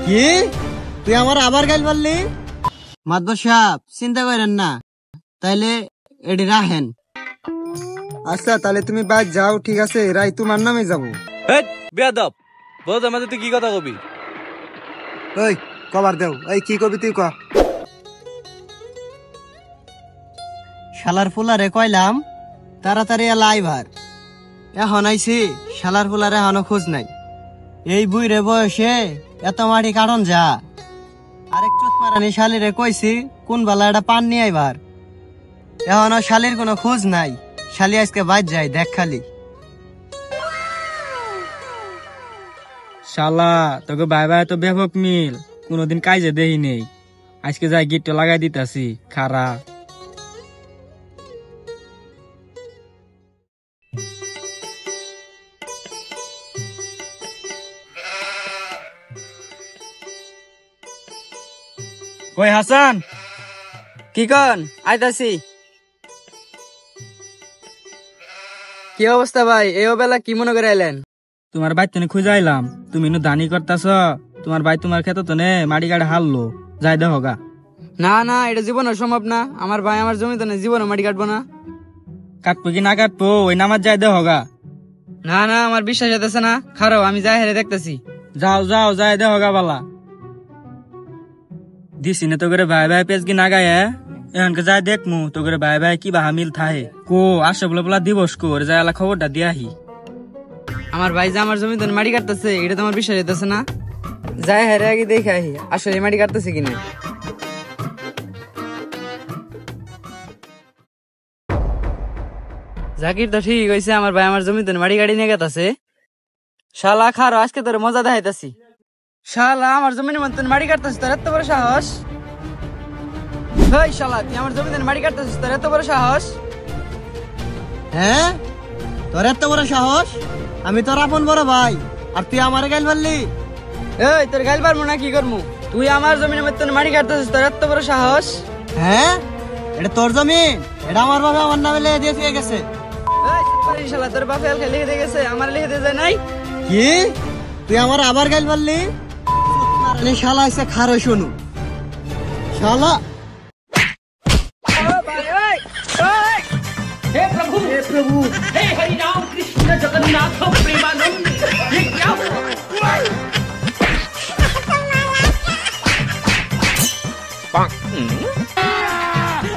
কি তুই আমার আবার গাইল পারলি? মাতবর সাহেব চিন্তা করেন না, তাইলে এডি রাখেন। আচ্ছা তাহলে তুমি বাদ যাও, ঠিক আছে, রাই তোমার নামে যাবো। বেয়াদব বলতে মাঝে তুই কি কথা কবি? ওই কবার দেও, এই কি কবি তুই ক। শালার ফুলারে কইলাম তাড়াতাড়ি লাইভার, এখন আইছি শালার ফুলারে এখনো খোঁজ নাই। এই বুইরে বয়সে এত মাটি কাটন যা। আরেক চুত মারানি শালিরে কইছি কোন বেলা এটা পান নিয়ে আইবার, এখনো শালির কোনো খোঁজ নাই। শালি আজকে বাইর যায়, দেখ খালি। শালা তোকে ভাই ভাই তো ব্যাপক মিল, কোনোদিন কাজে দেই নেই, আজকে যাই গিটটা লাগাই দিতাছি খারা। কই হাসান, কি কন? আইতাছি। কি অবস্থা ভাই? এই বেলা কি মনে করে আইলেন? তোমার ভাই তুমি খুঁজে আইলাম, তুমি নু দানি করতাছ। তোমার ভাই তোমার খেতে তো নে মাটি গাড়ি হারলো, যাই দেহ গা। না না, এটা জীবনে সম্ভব না। আমার ভাই আমার জমি তো জীবনে মাটি কাটবো না। কাটবো কি না কাটবো ওই নামাজ যাই দেহ গা। না না, আমার বিশ্বাস হইতেছে না। খারাপ, আমি যাই হেরে দেখতেছি। যাও যাও যাই দেহ গা বালা। দিছি না তো করে ভাই ভাই পেজ কি না গায়ে, এখনকে যাই দেখমু তো করে ভাই ভাই কি বাহা মিল থাহে। কো আসে বলে বলা দিবস কর, যাই আলা খবরটা দিয়ে আহি। আমার ভাই যে আমার জমি তো মাটি কাটতেছে, এটা তো আমার বিশ্বাস হইতেছে না। যাই হেরে আগে দেখে আহি আসলে মাটি কাটতেছে কিনা। জাকির তো ঠিক হয়েছে, আমার ভাই আমার জমি তো মাটি গাড়ি নিয়ে গেছে। শালা খারো, আজকে তোর মজা দেখাইতাছি। শালা আমার জমির মধ্যে মাটি কাটতেছিস, তোর এত বড় সাহস? হেই শালা, তুই আমার জমিতে মাটি কাটতেছিস, তোর এত বড় সাহস? হ্যাঁ, তোর এত বড় সাহস? আমি তোর আপন বড় ভাই, আর তুই আমারে গাইল পারলি? এই তোর গাইল পারবো না কি করবো? তুই আমার জমির মধ্যে মাটি কাটতেছিস, তোর এত বড় সাহস? হ্যাঁ, এটা তোর জমি, এটা আমার বাবা আমার নামে লিখে দিয়ে থুয়ে গেছে। এই শালা, তোর বাপে আলকে লিখে দিয়ে গেছে, আমার লিখে দিয়ে যায় নাই? কি তুই আমার আবার গাইল পারলি? শালা এসে খারো শুনু শালা। हे प्रभु हे हरि राम कृष्ण जगन्नाथ प्रेमानंद, ये क्या हुआ?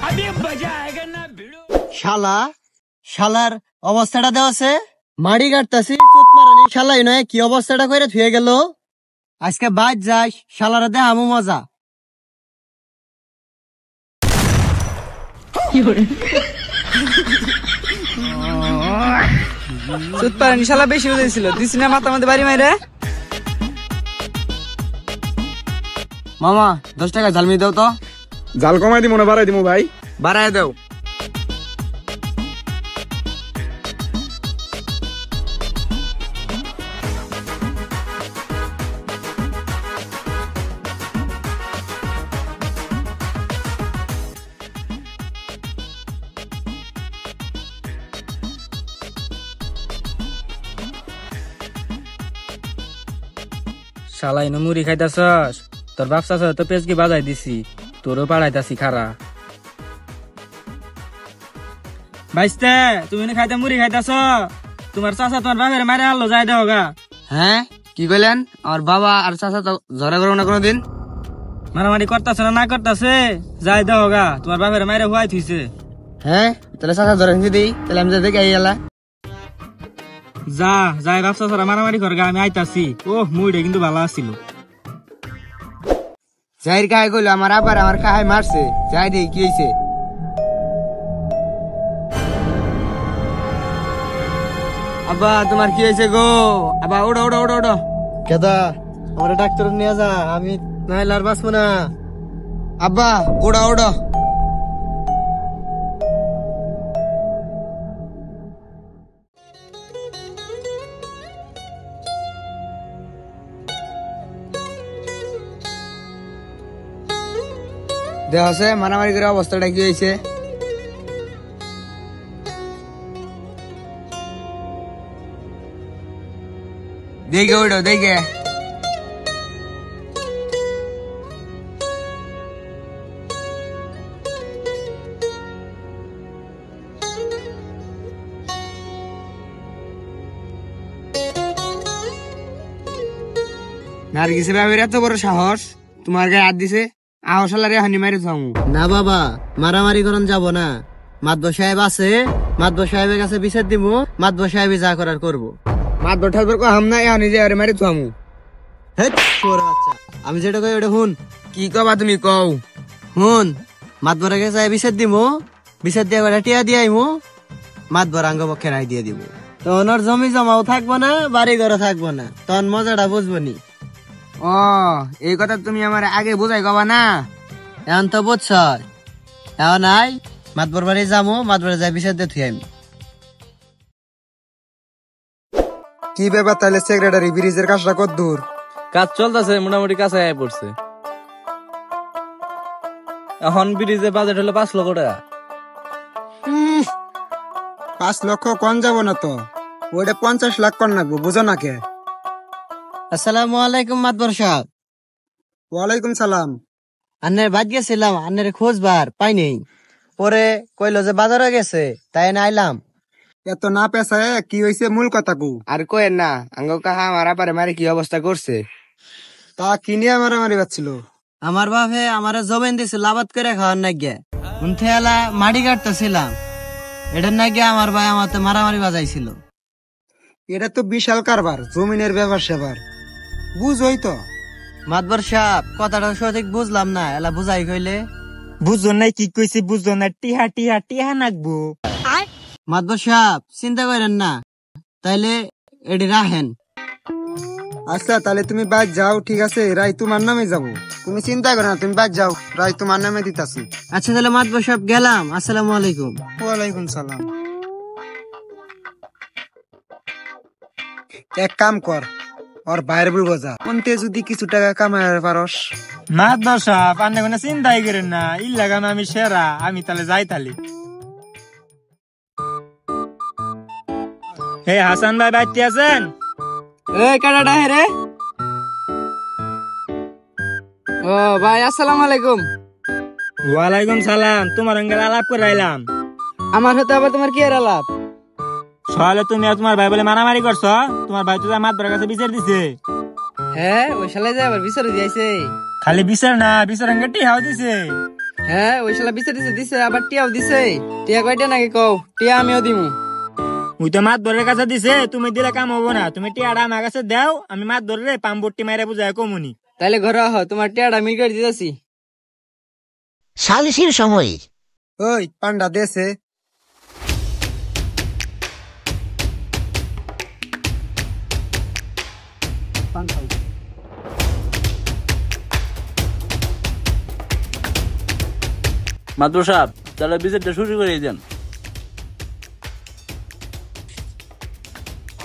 अभी मजा आएगा ना भिड़ो। শালা শালার অবস্থাটা দেওয়া আছে, মাড়ি কাটতাছি চুত মারানি শালাই নয় কি অবস্থাটা করে থুয়ে গেল। আজকে বাদ যাস, শালারা দে আমু মজা। সুত পারেনি শালা, বেশি হয়েছিল দিছি না মাথা মধ্যে বাড়ি মাইরে। মামা 10 টাকা ঝালমি দাও তো। জাল কমাই দিব না বাড়াই দিব ভাই? বাড়ায় দাও। শালা ইনো মুড়ি খাইতাছস, তোর বাপ চাচা তো পেজ কি বাজাই দিছি, তোরও পাড়াইতাছি খারা। বাইস্তে তুমি না খাইতে মুড়ি খাইতাছ, তোমার চাচা তোমার বাপের মারে হারলো, যাই দেহ গা। হ্যাঁ কি কইলেন? আমার বাবা আর চাচা তো ঝগড়া করবো না কোনোদিন। মারামারি করতাছে না করতাছে, যাই দেহ গা, তোমার বাপের মারে হুয়াই থুইছে। হ্যাঁ তাহলে চাচা ধরে দিই, তাহলে আমি দেখে আই গেলা। যা যাই বাপ চাচারা মারামারি কর গা, আমি আইতাছি। ও মুড়িটা কিন্তু ভালো আসছিল। জাহির কাহাই কইলো আমার আবার আমার কাহাই মারছে, যাই দেখি কি হয়েছে। আব্বা তোমার কি হয়েছে গো? আব্বা ওড়ো ওড়ো ওড়ো ওড়ো। কেদা আমার ডাক্তার নিয়ে যা, আমি নাইলে আর বাঁচবো না। আব্বা ওড়ো ওড়ো। দেখ আছে মারামারি করে অবস্থাটা কি হয়েছে। দেখে ওইটা দেখে নার্গিসের বাবার এত বড় সাহস তোমার গায়ে হাত দিছে, আহ শালারে হানি মারি থামু। না বাবা, মারামারি করন যাব না। মাতবর সাহেব আছে, মাতবর সাহেবের কাছে বিচার দিব, মাতবর সাহেব যা করার করবো। মাত বঠার পর হাম না এ হানি যে আরে মারি থামু। হেৎ, শুয়োরের বাচ্চা। আমি যেটা কই ওটা হুন। কি কবা তুমি কও? হুন, মাতবরের কাছে বিচার দিব, বিচার দিয়ে করে টিয়া দিয়ে আইমু, মাতবর আঙ্গ পক্ষে রায় দিয়ে দিব। তখন ওর জমি জমাও থাকবো না, বাড়ি ঘরে থাকবো না, তখন মজাটা বুঝবো নি। ও, এই কথা তুমি আমার আগে বুঝাই কবা না। এখন তো বুঝছ, এখন আই মাতবর বাড়ি যাবো, মাতবরে যাই বিচার দিয়ে থুই আমি। কি ব্যাপার তাহলে সেক্রেটারি, ব্রিজের কাজটা কত দূর? কাজ চলতেছে, মোটামুটি কাছে আয় পড়ছে। এখন ব্রিজে বাজেট হলো 5 লক্ষ টাকা। 5 লক্ষ কম যাব না তো, ওটা 50 লাখ কর নাকবো, বুঝো না কে? আসসালামু আলাইকুম মাতবর সাহেব। ওয়ালাইকুম সালাম। আন্নের বাদ গেছিলাম, আন্নের খোঁজবার পাই নেই, পরে কইলো যে বাজারে গেছে, তাই না আইলাম। এত না পেশায় কি হয়েছে মূল কথা কু। আর কয়েন না, আঙ্গ কাহা মারা পারে মারি কি অবস্থা করছে। তা কি নিয়ে মারামারি পাচ্ছিল? আমার বাপে আমারে জমিন দিছিল আবাদ করে খাওয়ার না গিয়া, উনতে এলা মাটি কাটতেছিলাম, এটার না গিয়া আমার ভাই আমার মারামারি বাজাইছিল। এটা তো বিশাল কারবার, জমিনের ব্যাপার সেবার, বুঝই তো। মাতবর সাহেব, কথাটা সঠিক বুঝলাম না, এলা বুঝাই কইলে। বুঝো নাই কি কইছি, বুঝো না, টিহা টিহা টিহা নাকবো। মাতবর সাহেব চিন্তা করেন না, তাইলে এটি রাখেন। আচ্ছা তাহলে তুমি বাদ যাও, ঠিক আছে, রায় তোমার নামে যাবো, তুমি চিন্তা করো না, তুমি বাদ যাও, রায় তোমার নামে দিতাছি। আচ্ছা তাহলে মাতবর সাহেব গেলাম, আসসালামু আলাইকুম। ওয়ালাইকুম সালাম। এক কাম কর, ওর বাইরে বলবো যা, কোনতে যদি কিছু টাকা কামাই পারস। মাত বসা পান্নে কোনো চিন্তাই করেন না, ইল্লা গান আমি সেরা, আমি তাহলে যাই তালি। হে হাসান ভাই বাইতে আছেন? এই কাটাটা হে রে। ও ভাই, আসসালামু আলাইকুম। ওয়ালাইকুম সালাম। তোমার সঙ্গে আলাপ করে আইলাম। আমার সাথে আবার তোমার কি এর আলাপ? সকালে তুমি আর তোমার ভাই বলে মারামারি করছো, তোমার ভাই তো মাতবরের কাছে বিচার দিছে। হ্যাঁ, ওই শালা যে আবার বিচারে দিয়েছে। খালি বিচার না, বিচার সঙ্গে টিহাও দিছে। হ্যাঁ, ওই শালা বিচারে দিছে, আবার টিয়াও দিছে। টিয়া কয়টা নাকি কও? টিয়া আমিও দিমু। ওই তো মাতবরের কাছে দিছে, তুমি দিলে কাম হবো না। তুমি টিয়াটা আমার কাছে দাও, আমি মাতবরের পাম্বুটি মাইরা বুঝায় কমুনি। তাইলে ঘরে আহ, তোমার টিয়াটা মিল করে দিতেছি। সালিসির সময় ওই পান্ডা দেশে মাতবর সাহেব, তাহলে বিচারটা শুরু করে দেন।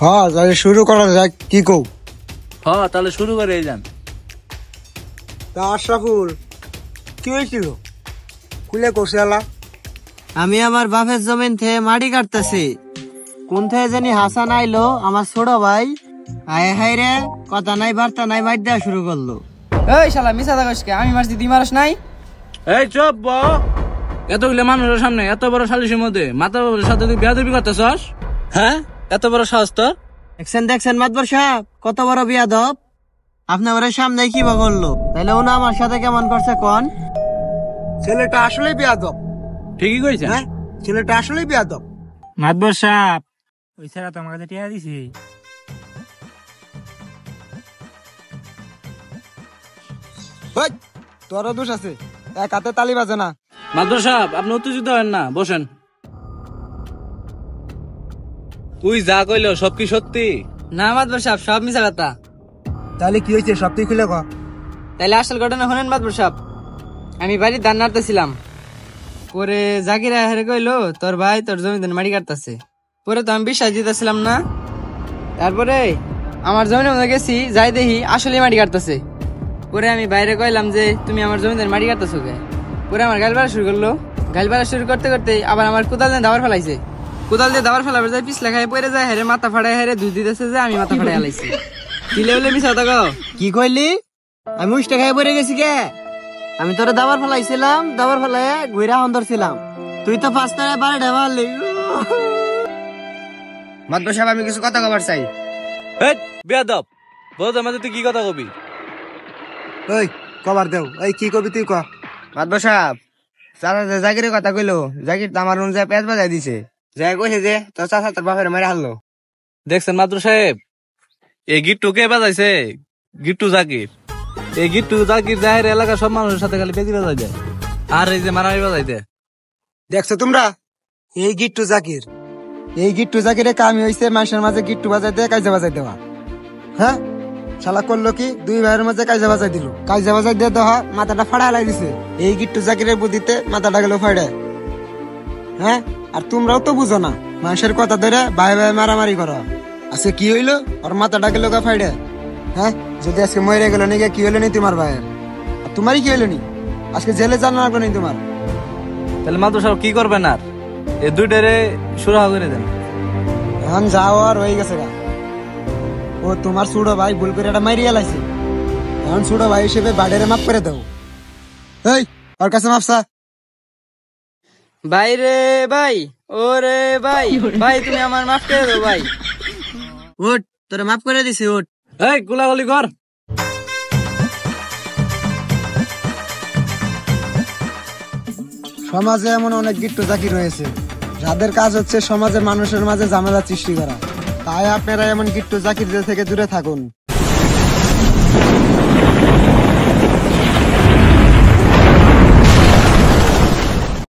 হ্যাঁ তাহলে শুরু করা যাক, কি কও? হ্যাঁ, তাহলে শুরু করে দেন। তা আশরাফুল, কি হয়েছিল খুলে কৌশালা? আমি আমার বাপের জমিন থেকে মাটি কাটতেছি, কোন থেকে জানি হাসান আইলো, আমার ছোট ভাই, আয় হাই রে, কথা নাই বার্তা নাই, মাইট দেওয়া শুরু করলো। এই শালা মিছা দাগসকে, আমি মারছি তুই মারস নাই? এই চুপ ব, এতগুলো মানুষের সামনে এত বড় সালিশের মধ্যে মাতার সাথে তুই বেয়াদবি করতেছস? হ্যাঁ, এত বড় সাহস তোর? দেখছেন মাতবর সাহেব, কত বড় বিয়াদব। আপনার ওর সামনে কি বা করলো, তাইলে ও না আমার সাথে কেমন করছে কোন? ছেলেটা আসলে বেয়াদব। ঠিকই কইছেন। হ্যাঁ, ছেলেটা আসলে বেয়াদব। মাতবর সাহেব, ওই ছেড়া তো আমার কাছে টিয়া দিছে। ওই, তোরও দোষ আছে, এক হাতে তালি বাজে না। মাতবর সাহেব, আপনি উত্তেজিত হবেন না, বসেন। তুই যা কইলো সব কি সত্যি? না মাতবর সাহেব, সব মিছা কথা। তাহলে কি হয়েছে সব তুই খুলে ক। তাইলে আসল ঘটনা শোনেন মাতবর সাহেব। আমি বাড়ির ধান নাড়তেছিলাম, পরে জাকিরা হেরে কইলো তোর ভাই তোর জমিতে মাটি কাটতেছে। পরে তো আমি বিশ্বাস দিতেছিলাম না, তারপরে আমার জমির মধ্যে গেছি, যাই দেখি আসলে মাটি কাটতেছে। পরে আমি বাইরে কইলাম যে তুমি আমার জমিতে মাটি কাটতেছো কে? পরে আমার গাল বাড়া শুরু করলো, গাল বাড়া শুরু করতে করতে আবার আমার কোদাল দিয়ে দাবার ফেলাইছে। কোদাল দিয়ে দাবার ফেলাবার যায় পিছলা খাই পরে যায়, হেরে মাথা ফাড়ায়, হেরে দুধ দিতেছে যে আমি মাথা ফাড়াই হালাইছি। দিলে বলে মিছা কথা কও? কি কইলি? আমি উষ্টা খাই পড়ে গেছি কে? আমি তোরে দাবার ফেলাইছিলাম, দাবার ফেলাই ঘুরা হন ধরছিলাম, তুই তো পাঁচ তারায় বারে ঢেবালি। মাতবর সাহেব, আমি কিছু কথা কবার চাই। এই বেয়াদব, বউদের মাঝে তুই কি কথা কবি? ওই কবার দেও এই কি কবি তুই ক মাতবর সাহেব চাচা যে জাকিরের কথা কইলো জাকির তো আমার অনুযায়ী পেঁয়াজ বাজাই দিছে যাই কইছে যে তোর চাচা তোর বাপের মেরে হারলো। দেখছেন মাদুর সাহেব, এই গিট্টু কে বাজাইছে? গিট্টু জাকির। এই গিট্টু জাকির জাহের এলাকার সব মানুষের সাথে খালি পেঁজি বাজাই দেয়, আর এই যে মারামারি বাজাই দেয়। দেখছো তোমরা এই গিট্টু জাকির, এই গিট্টু জাকিরের কামই হইছে মানুষের মাঝে গিট্টু বাজাই দিয়ে কাইজা বাজাই দেওয়া। হ্যাঁ শালা করলো কি, দুই ভাইয়ের মাঝে কাইজা বাজাই দিল, কাইজা বাজাই দিয়ে দেওয়া মাথাটা ফাড়া লাই দিছে। এই গিট্টু জাকিরের বুদ্ধিতে মাথাটা গেল ফাড়ে। হ্যাঁ আর তোমরাও তো বুঝো না, মানুষের কথা ধরে ভাই ভাই মারামারি করো। আজকে কি হইলো, ওর মাথাটা গেল গা ফাইডে। হ্যাঁ যদি আজকে মরে গেল নাকি, কি হলো নি তোমার ভাইয়ের? আর তোমারই কি হলো নি? আজকে জেলে জানা লাগলো নি তোমার? তাহলে মাদুর সাহেব কি করবেন আর? এই দুইটারে সুরাহা করে দেন। এখন যাও আর হয়ে গেছে গা। ও তোমার ছোট ভাই ভুল করে এটা মারিয়া লাইছে, এখন ছোট ভাই হিসেবে বাড়িরে মাফ করে দাও। এই ওর কাছে মাপসা। ভাই রে ভাই, ওরে ভাই, ভাই তুমি আমার মাফ করে দাও ভাই। ওট তোরে মাফ করে দিছি ওট। এই গুলাগুলি কর। সমাজে এমন অনেক গিট্টু জাকির রয়েছে যাদের কাজ হচ্ছে সমাজে মানুষের মাঝে ঝামেলা সৃষ্টি করা। তাই আপনারা এমন গিট্টু জাকিরদের থেকে দূরে থাকুন।